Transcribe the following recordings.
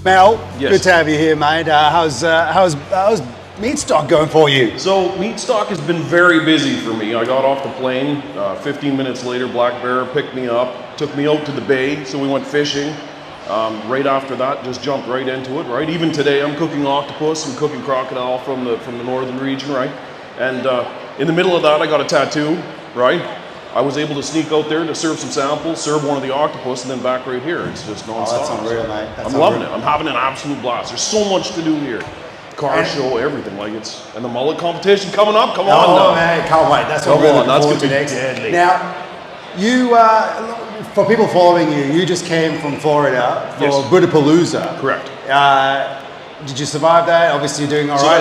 Mel, Yes. good to have you here, mate. How's Meatstock going for you? So Meatstock has been very busy for me. I got off the plane, 15 minutes later, Black Bear picked me up, took me out to the bay, so we went fishing. Right after that, just jumped right into it, right? Even today, I'm cooking octopus and cooking crocodile from the northern region, right? And in the middle of that, I got a tattoo, right? I was able to sneak out there to serve some samples, serve one of the octopus, and then back right here. It's just non-stop. Oh, that's unreal, mate. I'm loving it. I'm having an absolute blast. There's so much to do here. Car show, everything, like it's, and the mullet competition coming up. Come on, oh man, can't wait. That's what we're looking forward to next. Deadly. Now, you, for people following you, you just came from Florida for Yes. Buddapalooza. Correct. Did you survive that? Obviously, you're doing all right.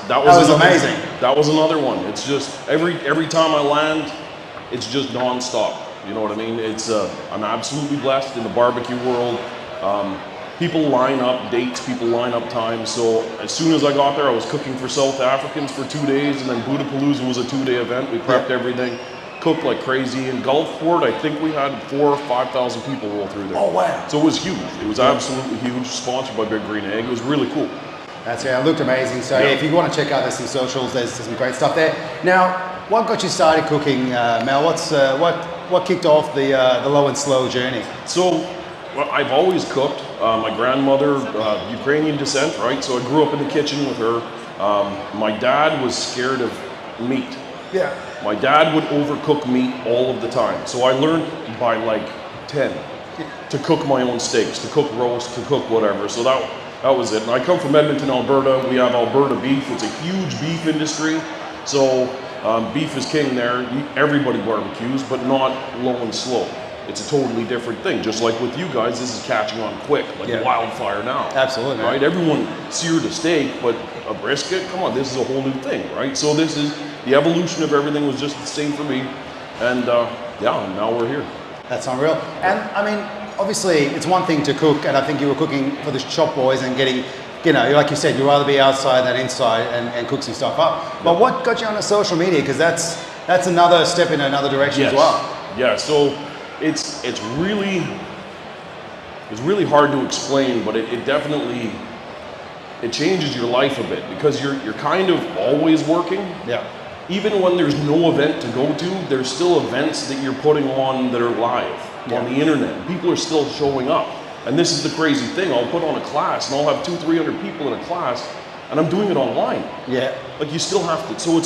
That was another, amazing. That was another one. It's just every time I land, it's just non-stop. You know what I mean? It's I'm absolutely blessed in the barbecue world. People line up dates, people line up times. So as soon as I got there, I was cooking for South Africans for 2 days, and then Buddapalooza was a 2-day event. We prepped everything, cooked like crazy. In Gulfport, I think we had 4,000 or 5,000 people roll through there. Oh wow! So it was huge. It was absolutely huge. Sponsored by Big Green Egg. It was really cool. That's it looked amazing. So if you want to check out there's some socials, there's some great stuff there. Now, what got you started cooking, Mel? What kicked off the low and slow journey? So, well, I've always cooked. My grandmother, Ukrainian descent, right? So I grew up in the kitchen with her. My dad was scared of meat. Yeah. My dad would overcook meat all of the time. So I learned by like 10 to cook my own steaks, to cook roast, to cook whatever. So that was it. And I come from Edmonton, Alberta. We have Alberta beef. It's a huge beef industry. So beef is king there. Everybody barbecues, but not low and slow. It's a totally different thing. Just like with you guys, this is catching on quick, like wildfire now. Absolutely. Right? Everyone seared a steak, but a brisket, come on, this is a whole new thing, right? So this is, the evolution of everything was just the same for me. And now we're here. That's unreal. And I mean, obviously, it's one thing to cook, and I think you were cooking for the shop boys and getting, you know, like you said, you'd rather be outside than inside and cook some stuff up. But what got you onto social media? Because that's another step in another direction as well. Yeah, so it's really hard to explain, but it definitely, it changes your life a bit because you're kind of always working. Yeah. Even when there's no event to go to, there's still events that you're putting on that are live on the internet. People are still showing up. And this is the crazy thing. I'll put on a class and I'll have 200-300 people in a class and I'm doing it online. Yeah. Like you still have to, so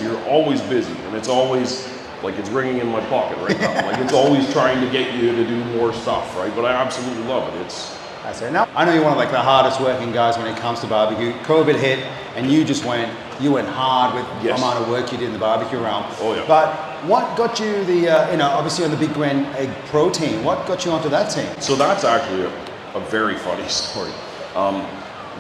you're always busy and it's always, like it's ringing in my pocket right now. Like it's always trying to get you to do more stuff, right? But I absolutely love it. That's it. Now, I know you're one of like the hardest working guys when it comes to barbecue. COVID hit and you went hard with the amount of work you did in the barbecue realm. Oh yeah. But what got you the, obviously on the Big Green Egg Pro team, what got you onto that team? So that's actually a very funny story.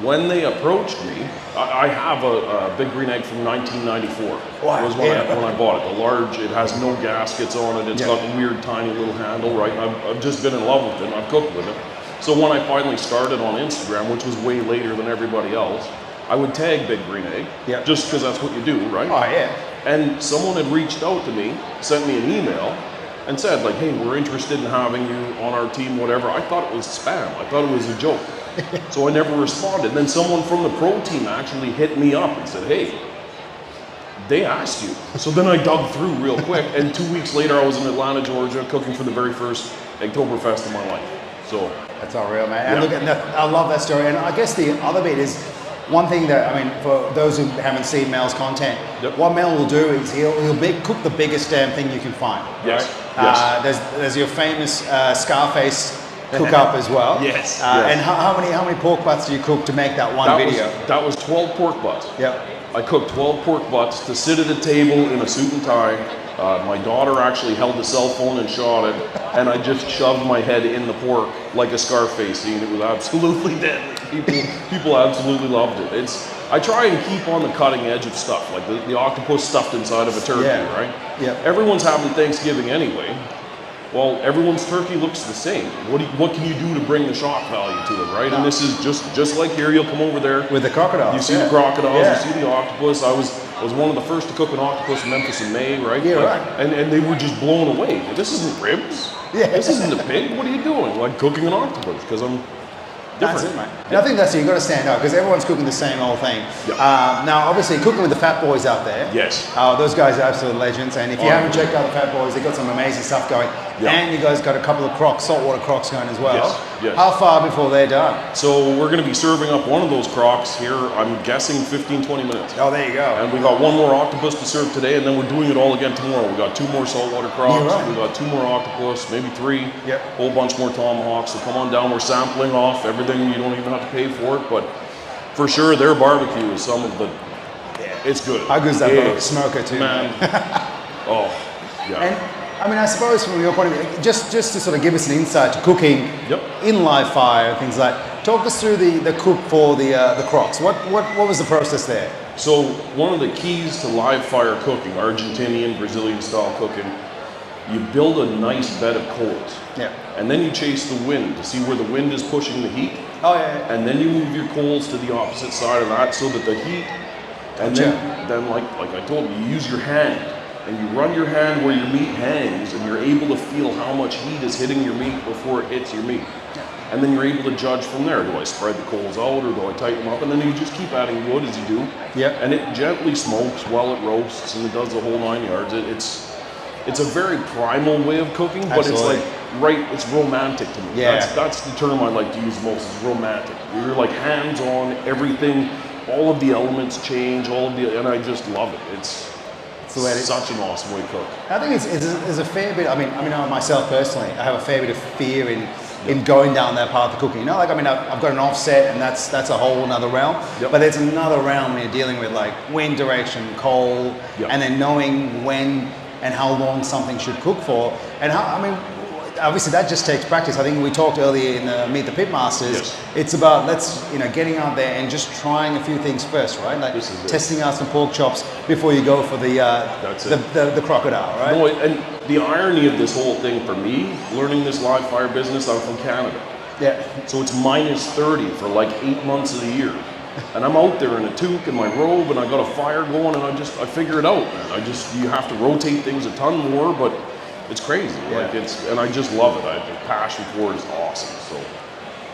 When they approached me, I have a Big Green Egg from 1994. Wow. It was when I bought it. The large, it has no gaskets on it. It's got a weird tiny little handle, right? I've just been in love with it and I've cooked with it. So when I finally started on Instagram, which was way later than everybody else, I would tag Big Green Egg, just because that's what you do, right? Oh yeah. And someone had reached out to me, sent me an email, and said like, hey, we're interested in having you on our team, whatever. I thought it was spam. I thought it was a joke. So I never responded. Then someone from the pro team actually hit me up and said, hey, they asked you. So then I dug through real quick, and 2 weeks later I was in Atlanta, Georgia, cooking for the very first Eggtoberfest of my life. So that's unreal, man. And look at that, I love that story. And I guess the other bit is one thing that, I mean, for those who haven't seen Mel's content, what Mel will do is he'll cook the biggest damn thing you can find. Yes. Right? There's your famous Scarface cook up as well. Yes. And how many pork butts do you cook to make that one video? That was 12 pork butts. Yep. I cooked 12 pork butts to sit at a table in a suit and tie. My daughter actually held the cell phone and shot it, and I just shoved my head in the pork like a Scarface scene. It was absolutely deadly. People absolutely loved it. I try and keep on the cutting edge of stuff, like the octopus stuffed inside of a turkey, right? Yeah. Everyone's having Thanksgiving anyway. Well, everyone's turkey looks the same. What can you do to bring the shock value to it, right? And this is just like here. You'll come over there with the crocodiles. You see the crocodiles. You see the octopus. I was one of the first to cook an octopus in Memphis in May, right? Yeah, right. And they were just blown away. This isn't ribs. Yeah. This isn't a pig. What are you doing? Like cooking an octopus because I'm That's it, mate. And I think that's it. You've got to stand out because everyone's cooking the same old thing. Yep. Now, obviously, cooking with the Fat Boys out there. Yes. Those guys are absolute legends. And if you haven't checked out the Fat Boys, they've got some amazing stuff going. Yep. And you guys got a couple of crocs, saltwater crocs going as well. Yes. Yes. How far before they're done? So we're going to be serving up one of those crocs here, I'm guessing 15, 20 minutes. Oh, there you go. And we got one more octopus to serve today, and then we're doing it all again tomorrow. We got 2 more saltwater crocs. You're right. We got 2 more octopus, maybe 3. Yep. Whole bunch more tomahawks. So come on down. We're sampling off everything. You don't even have to pay for it, but for sure, their barbecue is some of the. It's good. How good is that smoker too, man? Oh, yeah. And I mean, I suppose from your point of view, just to sort of give us an insight to cooking in live fire and things like that, talk us through the cook for the crocs. What was the process there? So one of the keys to live fire cooking, Argentinian, Brazilian style cooking, you build a nice bed of coals. Yeah. And then you chase the wind to see where the wind is pushing the heat. Oh yeah. And then you move your coals to the opposite side of that so that the heat, and then like I told you, you use your hand. And you run your hand where your meat hangs, and you're able to feel how much heat is hitting your meat before it hits your meat. And then you're able to judge from there. Do I spread the coals out, or do I tighten them up? And then you just keep adding wood as you do. Yeah. And it gently smokes while it roasts, and it does the whole 9 yards. It's a very primal way of cooking, but Absolutely. it's romantic to me. Yeah. That's the term I like to use most, is romantic. You're like hands-on, everything, all of the elements change, and I just love it. It's such an awesome way to cook. I think it's a fair bit. I mean, myself personally, I have a fair bit of fear in going down that path of cooking. You know, like I've got an offset, and that's a whole another realm. Yep. But there's another realm when you're dealing with like wind direction, coal, and then knowing when and how long something should cook for. And obviously that just takes practice. I think we talked earlier in the Meet the Pitmasters. Yes. It's about getting out there and just trying a few things first, right? Like testing out some pork chops before you go for the crocodile, right? No, and the irony of this whole thing for me, learning this live fire business, I'm from Canada. Yeah. So it's -30 for like 8 months of the year. And I'm out there in a toque and my robe, and I got a fire going, and I figure it out, man. You have to rotate things a ton more, but it's crazy. Yeah. And I just love it. The passion for it is awesome. So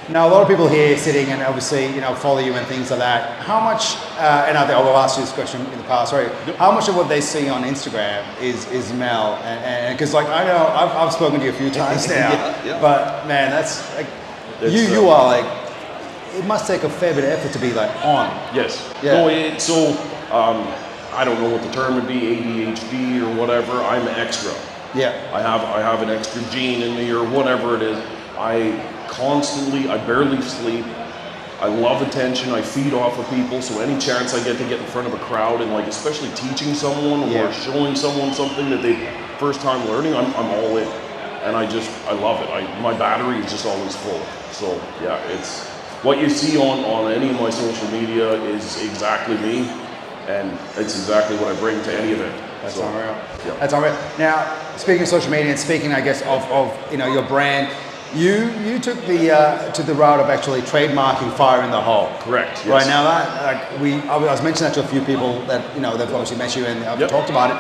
now a lot of people here sitting and obviously follow you and things like that. How much? And I think I've asked you this question in the past. Right? Yep. How much of what they see on Instagram is Mel? And because like I know I've spoken to you a few times now, but man, that's like you are like. It must take a fair bit of effort to be like on. Yes. Yeah. No, I don't know what the term would be, ADHD or whatever. I'm extra. Yeah. I have an extra gene in me or whatever it is. I barely sleep. I love attention. I feed off of people. So any chance I get to get in front of a crowd and like especially teaching someone or showing someone something that they first time learning, I'm all in. And I love it. My battery is just always full. So yeah, it's what you see on any of my social media is exactly me, and it's exactly what I bring to any event. That's unreal. Yeah. That's unreal. Now, speaking of social media and speaking, I guess, of your brand, you took the route of actually trademarking Fire in the Hole. Correct. Yes. Right now, I was mentioning that to a few people that they've obviously met you and I've talked about it.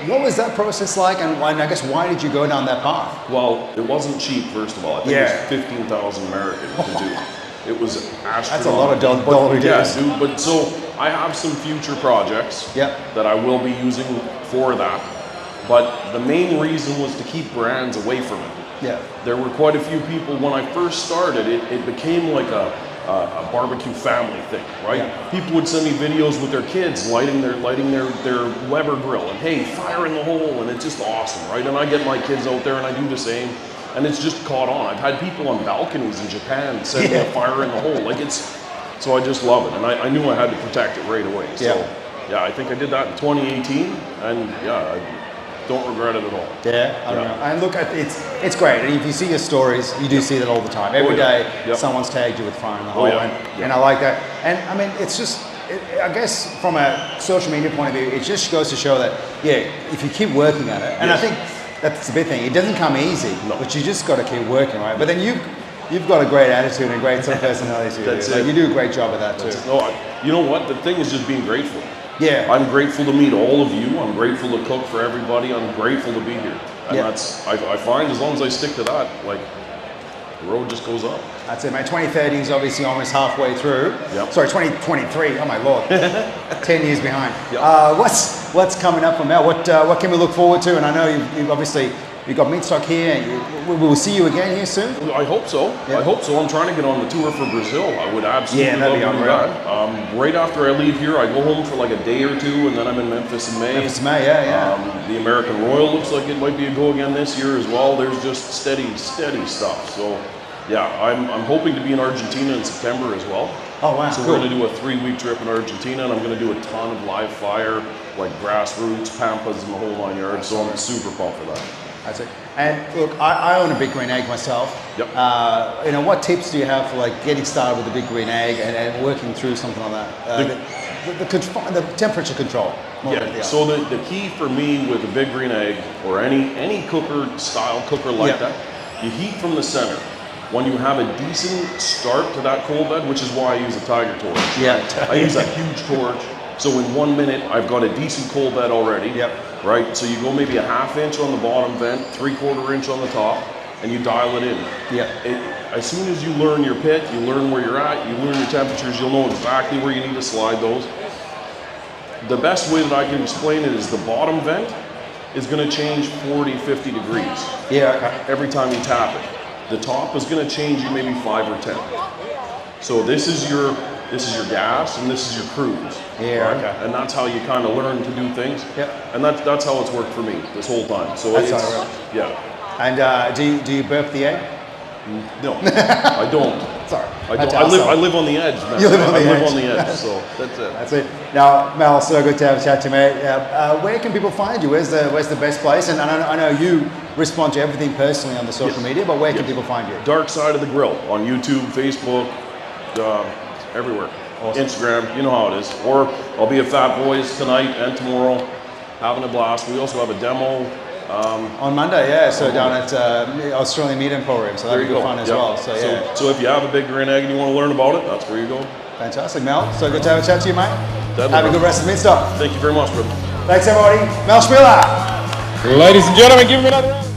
What was that process like, and I guess why did you go down that path? Well, it wasn't cheap. First of all, I think it was 15,000 American to do. It was astronomical. That's a lot of dollars. Yeah, dude. But so I have some future projects that I will be using for that. But the main reason was to keep brands away from it. Yeah. There were quite a few people when I first started. It became like a barbecue family thing, right? Yeah. People would send me videos with their kids lighting their Weber grill, and hey, fire in the hole, and it's just awesome, right? And I get my kids out there and I do the same. And it's just caught on. I've had people on balconies in Japan sending a fire in the hole. So I just love it. And I knew I had to protect it right away. So yeah, I think I did that in 2018. And yeah, I don't regret it at all. Yeah, I don't know. And look, it's great. And if you see your stories, you do see that all the time. Every day, someone's tagged you with Fire in the Hole. And I like that. And I mean, it's just, I guess from a social media point of view, it just goes to show that, if you keep working at it, and I think, that's the big thing. It doesn't come easy, but you just got to keep working, right? But then you've got a great attitude and a great sort of personality too. That's it. You do a great job of that too. No, you know what? The thing is just being grateful. Yeah. I'm grateful to meet all of you. I'm grateful to cook for everybody. I'm grateful to be here. And that's I find as long as I stick to that, like the road just goes up. That's it, mate. 2030 is obviously almost halfway through. Yep. Sorry, 2023. Oh my lord, 10 years behind. Yep. What's coming up for Mel? What can we look forward to? And I know you've obviously you've got Meatstock here. We will see you again here soon. I hope so. Yep. I hope so. I'm trying to get on the tour for Brazil. I would absolutely that'd love be to do unreal. that. Right after I leave here, I go home for like a day or two, and then I'm in Memphis in May. Memphis, May, yeah. The American Royal looks like it might be a go again this year as well. There's just steady stuff. So, yeah, I'm hoping to be in Argentina in September as well. Oh wow, So cool. we're going to do a 3-week trip in Argentina, and I'm going to do a ton of live fire, like grassroots, pampas, and the whole 9 yards. So I'm super pumped for that. That's it. And look, I own a big green egg myself. Yep. You know, what tips do you have for like getting started with a big green egg and working through something like that? The temperature control. Yeah. So the key for me with a big green egg or any cooker style cooker like that, you heat from the center. When you have a decent start to that cold bed, which is why I use a Tiger torch. Yeah. I use a huge torch. So in 1 minute, I've got a decent cold bed already. Yep. Right? So you go maybe a 1/2 inch on the bottom vent, 3/4 inch on the top, and you dial it in. Yeah. As soon as you learn your pit, you learn where you're at, you learn your temperatures, you'll know exactly where you need to slide those. The best way that I can explain it is the bottom vent is going to change 40, 50 degrees. Yeah. Okay. Every time you tap it. The top is going to change you maybe 5 or 10. So this is your gas and this is your cruise. Yeah, right? okay. And that's how you kind of learn to do things. Yep. And that's how it's worked for me this whole time. So That's it's, how it yeah. And do you burp the egg? No, I don't. Sorry. I live on the edge, man. You live on the I live edge. on the edge, so that's it. That's it. Now, Mel, so good to have a chat to you, mate. Where can people find you? Where's the best place? And I know you respond to everything personally on the social media, but where can people find you? Dark Side of the Grill on YouTube, Facebook, everywhere. Awesome. Instagram, you know how it is. Or I'll be at Fat Boys tonight and tomorrow, having a blast. We also have a demo. On Monday, yeah. So down at Australian Meat Emporium, so that'll be good fun as well. So yeah. So if you have a big green egg and you want to learn about it, that's where you go. Fantastic, Mel. So good to have a chat to you, mate. Deadly, Have a good rest of the Meatstock. Thank you very much, brother. Thanks, everybody. Mel Chmilar. Ladies and gentlemen, give him another round.